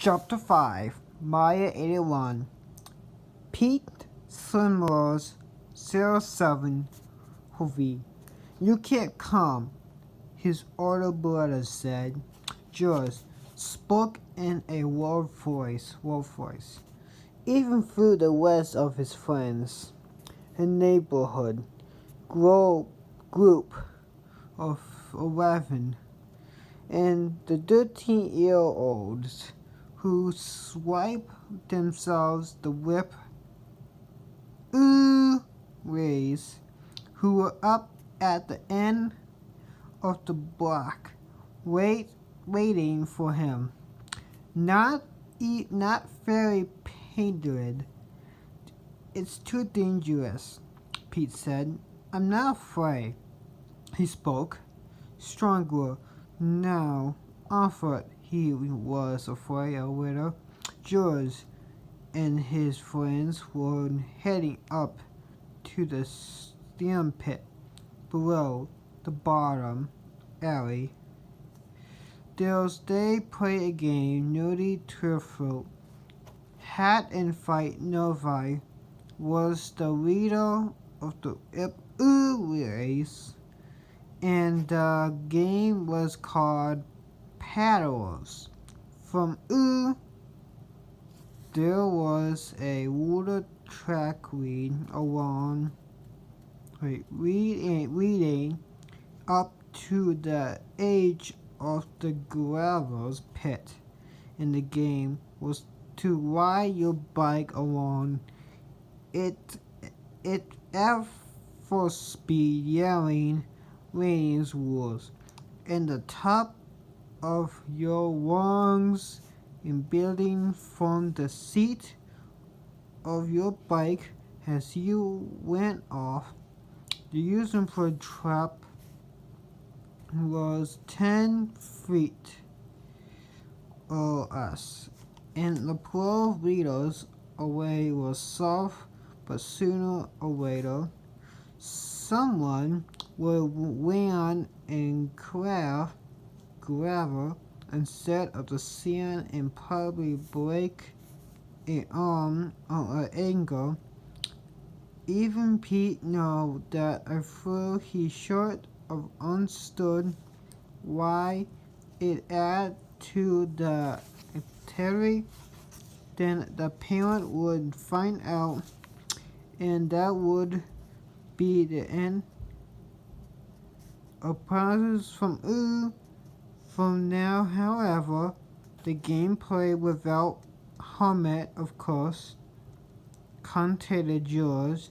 Chapter 5 Maya 81 Pete Slimrose 07 Hovey. You can't come, his older brother said. George spoke in a low voice. Even through the rest of his friends, a neighborhood group of 11 and the 13-year-olds who swipe themselves the whip rays, who were up at the end of the block waiting for him. Not very painted. It's too dangerous, Pete said. I'm not afraid. He spoke stronger now. I thought he was afraid a little. George and his friends were heading up to the steam pit below the bottom alley. They played a game, Nerdy Turfroot. Hat and Fight Novi was the leader of the race, and the game was called Paddlers. From there was a water track leading up to the edge of the gravel pit, and the game was to ride your bike along it at full speed, yelling Wayne's rules in the top of your lungs and building from the seat of your bike as you went off. The user for trap was 10 feet or less, and the 12 meters away was soft, but sooner or later someone would land and gravel instead of the sand and probably break an arm on an angle. Even Pete knew that although he sort of understood why it added to the activity, then the parent would find out, and that would be the end of process from now. However, the game played without Hammett, of course, commentated George,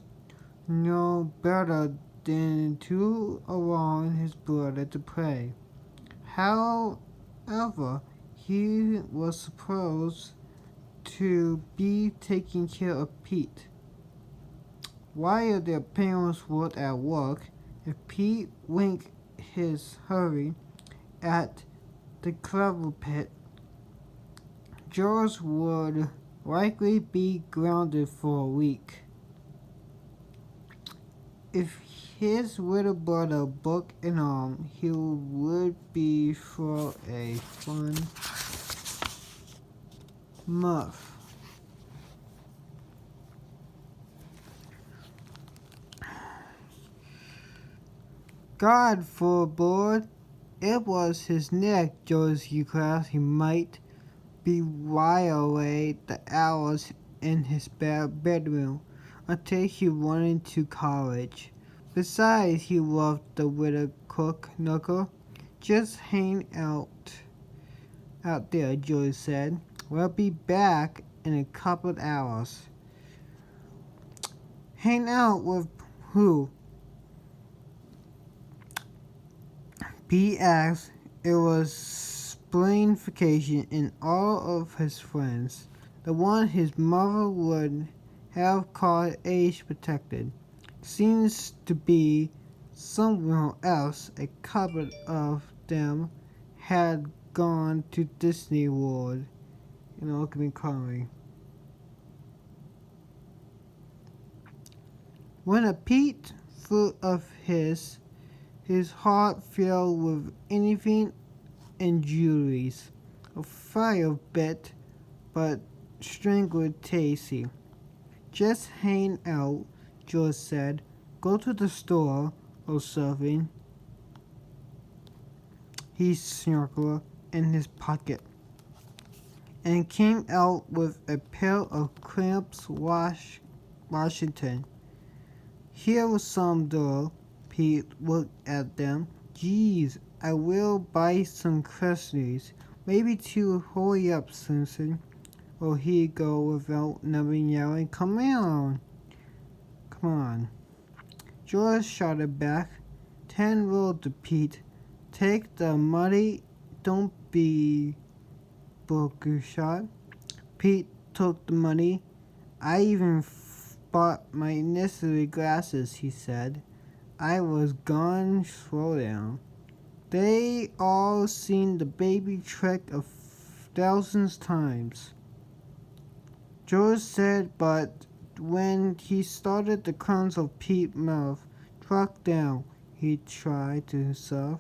no better than to allow his brother to play. However, he was supposed to be taking care of Pete. While their parents were at work, if Pete winked his hurry at the gravel pit, George would likely be grounded for a week. If his little brother broke an arm, he would be for a fun month. God forbid it was his neck, George declared. He might be wide awake the hours in his bedroom until he went into college. Besides, he loved the little cook knuckle. Just hang out there, George said. We'll be back in a couple of hours. Hang out with who? Pete asked. It was spring vacation, and all of his friends, the one his mother would have called age protected, seems to be somewhere else. A couple of them had gone to Disney World in Oakland County. When a Pete full of his heart filled with anything and jewelries. A fire bit but strangled Tacy. Just hang out, George said. Go to the store, O'Sullivan. He snorkeled in his pocket and came out with a pair of clamps Washington. Here was some dough. Pete looked at them. Geez, I will buy some Christmas. Maybe two. Hurry up, Simpson. Or he'd go without never yelling, come on. Come on. George shouted back. 10 rolled to Pete. Take the money. Don't be shot. Pete took the money. I even bought my necessary glasses, he said. I was gone. Slow down. They all seen the baby trick of thousands times. George said, but when he started the corners of Pete's mouth dropped down, he tried to himself.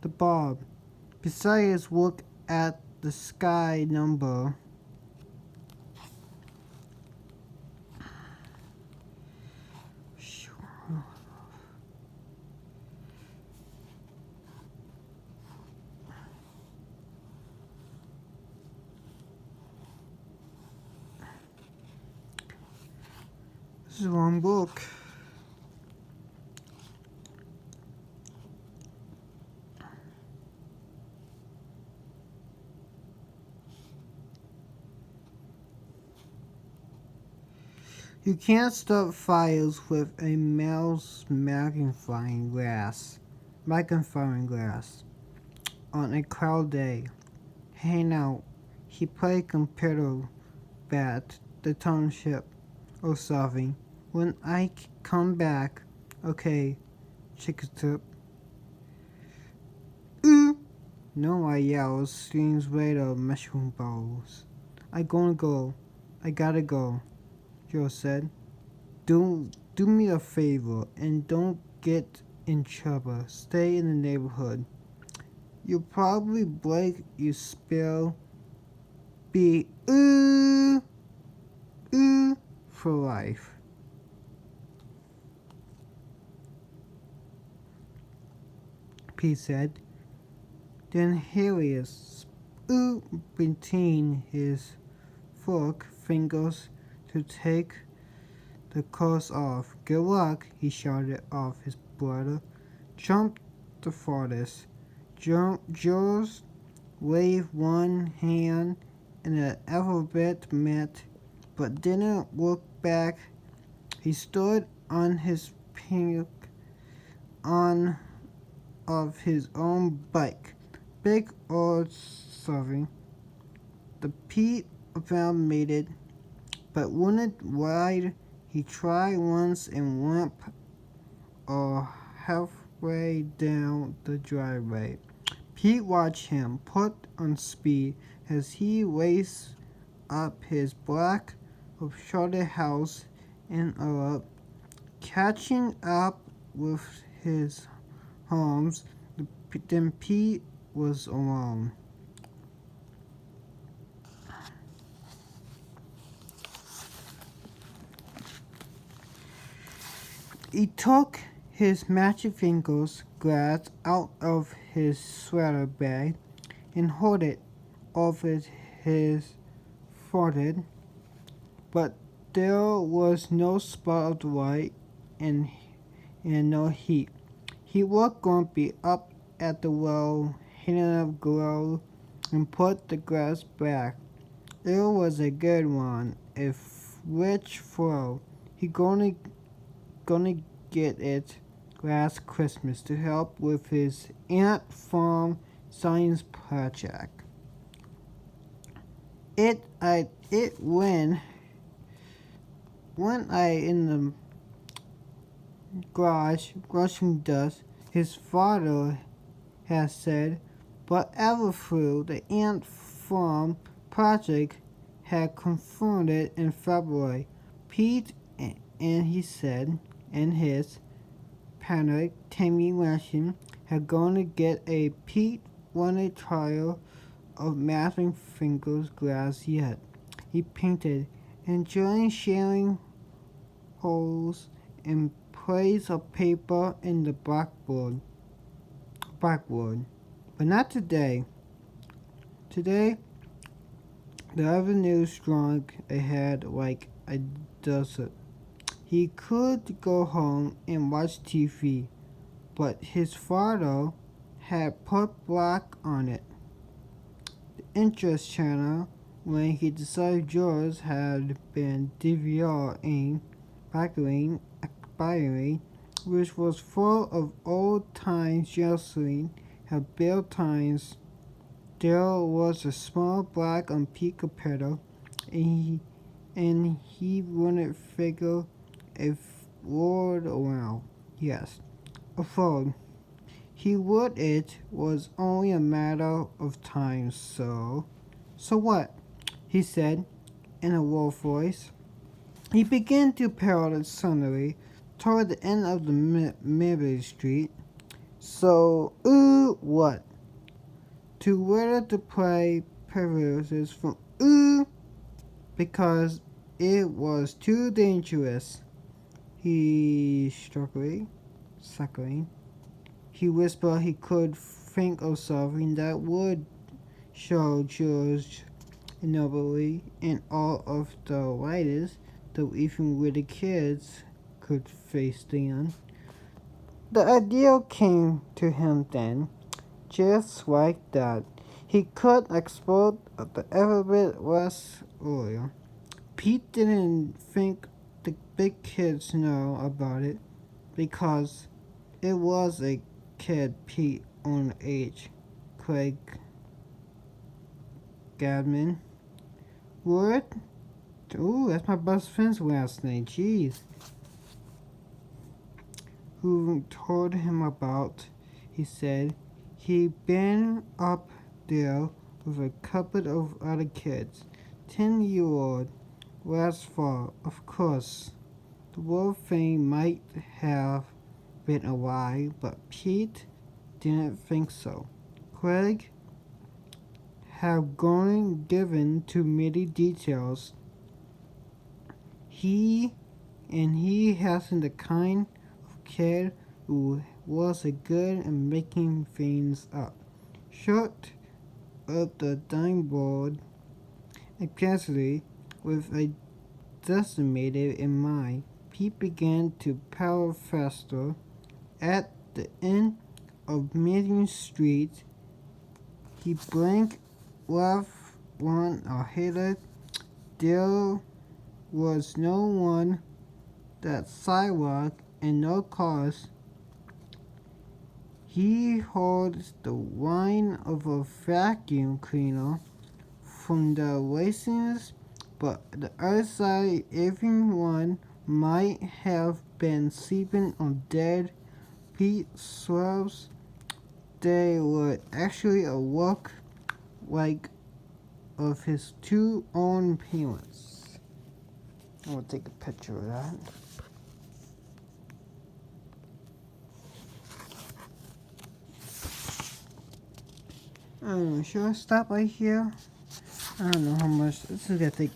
The Bob. Besides, look at the sky number. This is a long book. You can't start fires with a mouse magnifying glass on a cloud day. Hang out. He played computer bat the township or solving. When I come back, okay, Chickatip. No, I yells, screams later, mushroom balls. I gotta go, Joe said. Do me a favor and don't get in trouble. Stay in the neighborhood. You'll probably break your spell. Be for life. Pete said. Then Harrius between his fork fingers to take the course off. Good luck, he shouted off his brother. Jump the farthest. Jules waved one hand in an alphabet met, but didn't look back. He stood on his pink of his own bike. Big old sorry. The Pete around made it, but wouldn't ride. He tried once and went halfway down the driveway. Pete watched him put on speed as he raced up his block of sheltered house and up, catching up with his homes. Then Pete was alone. He took his magic fingers glass out of his sweater bag and held it over his forehead, but there was no spot of light and no heat. He looked grumpy up at the well, hanging up glow, and put the glass back. It was a good one, a rich throw. He gonna get it last Christmas to help with his Ant Farm science project. When I in the garage brushing dust, his father has said, but ever through the Ant Farm project had confronted in February. Pete and he said, and his panic Tammy Lashing had gone to get a Pete wanted trial of mapping fingers glass yet. he painted, enjoying sharing holes and plates of paper in the blackboard. But not today. Today, the avenue strung ahead like a desert. He could go home and watch TV, but his father had put black on it. The interest channel, when he decided George had been DVR-ing, expiring, which was full of old times wrestling and Bill times. There was a small black on Pico pedal, and he wouldn't figure a word around. Yes, a phone. He would. It was only a matter of time. So what? He said in a low voice. He began to pedal suddenly toward the end of the middle street. So, what? To whether to play paralysis from because it was too dangerous. He suckling. He whispered he could think of something that would show George nobly and all of the lighters, though even with the kids could face them. The idea came to him then, just like that. He could explode the alphabet less earlier. Pete didn't think the big kids know about it because it was a kid Pete on age. Craig Gadman. What? Ooh, that's my best friend's last name. Jeez. Who told him about, he said, he'd been up there with a couple of other kids. 10-year-old last fall, of course. The whole thing might have been a lie, but Pete didn't think so. Craig had grown given too many details. He hasn't the kind of kid who was a good at making things up. Short of the dime board, and casually, with a decimated in mind, Pete began to power faster. At the end of Main Street, he blinked left one ahead. There was no one, that sidewalk, and no cars. He heard the whine of a vacuum cleaner from the races, but the other side, everyone might have been sleeping on dead Pete swerves. They were actually a walk like of his two own parents. I'm gonna take a picture of that. Should I stop right here? I don't know how much. This is gonna take.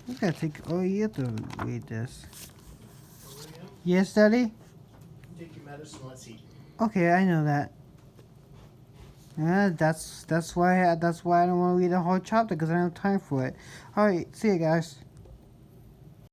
It's gonna take all year to read this. William, Yes, Daddy? take your medicine. Let's eat. Okay, I know that. That's why I don't want to read the whole chapter because I don't have time for it. All right, see you guys.